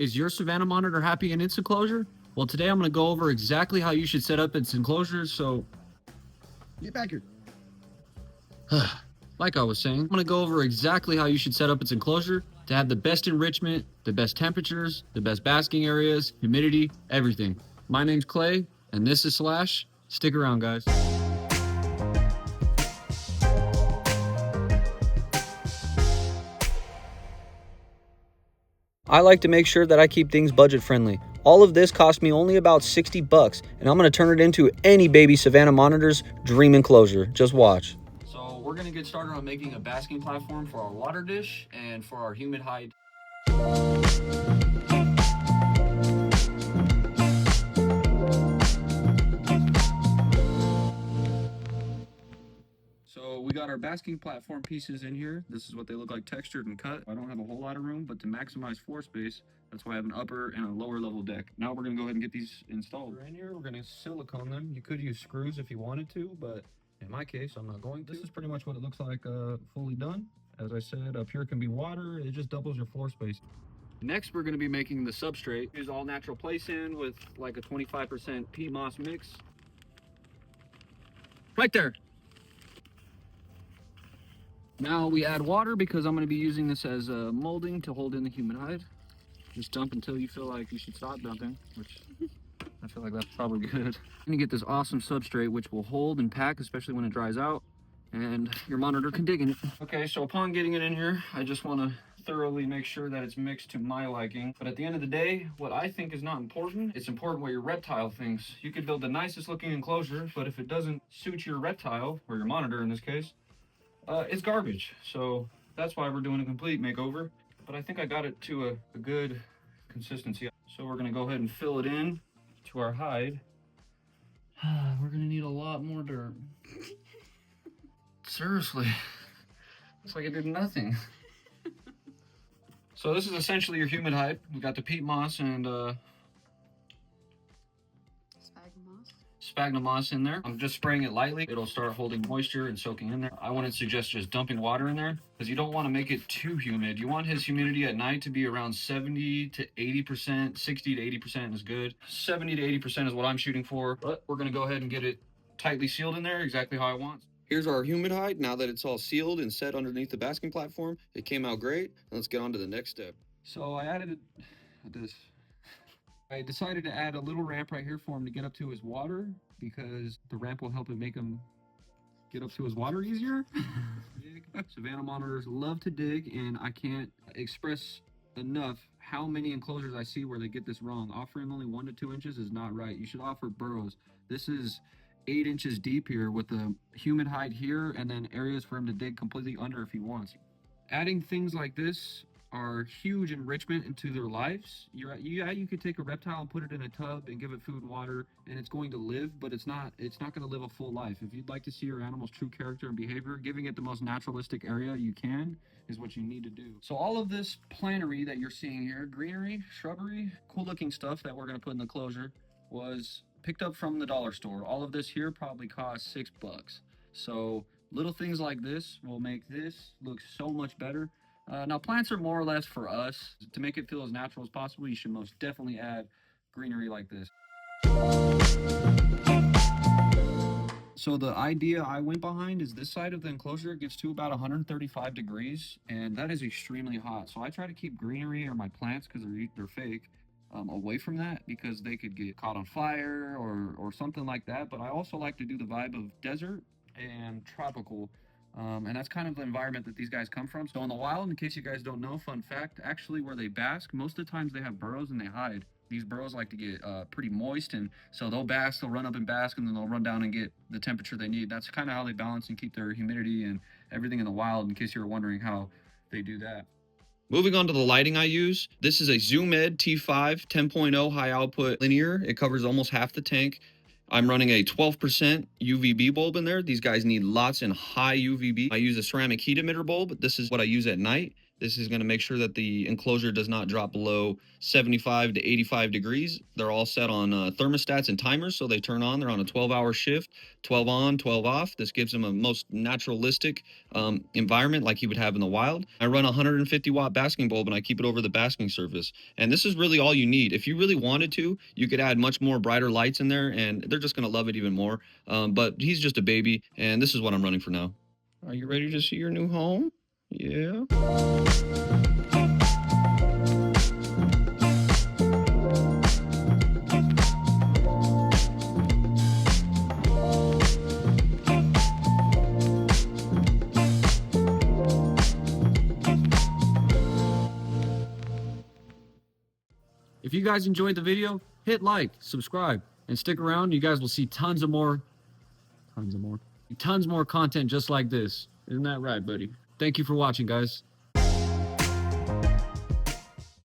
Is your Savannah monitor happy in its enclosure? Well, today I'm going to go over exactly how you should set up its enclosure. So, get back here. Like I was saying, I'm going to go over exactly how you should set up its enclosure to have the best enrichment, the best temperatures, the best basking areas, humidity, everything. My name's Clay, and this is Slash. Stick around, guys. I like to make sure that I keep things budget friendly. All of this cost me only about 60 bucks, and I'm gonna turn it into any baby Savannah monitor's dream enclosure. Just watch. So we're gonna get started on making a basking platform for our water dish and for our humid hide. So we got our basking platform pieces in here. This is what they look like textured and cut. I don't have a whole lot of room, but to maximize floor space, that's why I have an upper and a lower level deck. Now we're gonna go ahead and get these installed. In here, we're gonna silicone them. You could use screws if you wanted to, but in my case, I'm not going to. This is pretty much what it looks like fully done. As I said, up here can be water. It just doubles your floor space. Next, we're gonna be making the substrate. Use all natural place-in with like a 25% peat moss mix. Right there. Now we add water because I'm going to be using this as a molding to hold in the humid hide. Just dump until you feel like you should stop dumping, which I feel like that's probably good. And you get this awesome substrate which will hold and pack, especially when it dries out, and your monitor can dig in it. Okay, so upon getting it in here, I just want to thoroughly make sure that it's mixed to my liking. But at the end of the day, what I think is not important, it's important what your reptile thinks. You could build the nicest looking enclosure, but if it doesn't suit your reptile, or your monitor in this case, it's garbage. So that's why we're doing a complete makeover. But I think I got it to a good consistency. So we're gonna go ahead and fill it in to our hide. We're gonna need a lot more dirt. Seriously, it's like it did nothing. So this is essentially your humid hide. We got the peat moss and sphagnum moss in there. I'm just spraying it lightly. It'll start holding moisture and soaking in there. I wouldn't suggest just dumping water in there because you don't want to make it too humid. You want his humidity at night to be around 70 to 80%. 60 to 80% is good. 70 to 80% is what I'm shooting for, but we're gonna go ahead and get it tightly sealed in there exactly how I want. Here's our humid hide. Now that it's all sealed and set underneath the basking platform, it came out great. Let's get on to the next step. So I added this. I decided to add a little ramp right here for him to get up to his water because the ramp will help it make him get up to his water easier. Savannah monitors love to dig, and I can't express enough how many enclosures I see where they get this wrong. Offering only 1 to 2 inches is not right. You should offer burrows. This is 8 inches deep here with the humid hide here and then areas for him to dig completely under if he wants. Adding things like this are huge enrichment into their lives. You could take a reptile and put it in a tub and give it food and water, and it's going to live, but it's not going to live a full life. If you'd like to see your animal's true character and behavior, giving it the most naturalistic area you can is what you need to do. So all of this plannery that you're seeing here, greenery, shrubbery, cool looking stuff that we're going to put in the enclosure, was picked up from the dollar store. All of this here probably cost $6. So little things like this will make this look so much better. Now plants are more or less for us. To make it feel as natural as possible, you should most definitely add greenery like this. So the idea I went behind is this side of the enclosure gets to about 135 degrees, and that is extremely hot. So I try to keep greenery or my plants, because they're fake, away from that because they could get caught on fire or something like that. But I also like to do the vibe of desert and tropical. And that's kind of the environment that these guys come from. So in the wild, in case you guys don't know, fun fact, actually where they bask, most of the times they have burrows and they hide. These burrows like to get pretty moist, and so they'll run up and bask, and then they'll run down and get the temperature they need. That's kind of how they balance and keep their humidity and everything in the wild, in case you were wondering how they do that. Moving on to the lighting I use. This is a ZoomEd T5 10.0 high output linear. It covers almost half the tank. I'm running a 12% UVB bulb in there. These guys need lots and high UVB. I use a ceramic heat emitter bulb. This is what I use at night. This is going to make sure that the enclosure does not drop below 75 to 85 degrees. They're all set on thermostats and timers, so they turn on. They're on a 12-hour shift, 12 on, 12 off. This gives them a most naturalistic environment like you would have in the wild. I run a 150 watt basking bulb and I keep it over the basking surface. And this is really all you need. If you really wanted to, you could add much more brighter lights in there and they're just going to love it even more. But he's just a baby, and this is what I'm running for now. Are you ready to see your new home? Yeah. If you guys enjoyed the video, hit like, subscribe, and stick around. You guys will see tons more content just like this. Isn't that right, buddy? Thank you for watching, guys.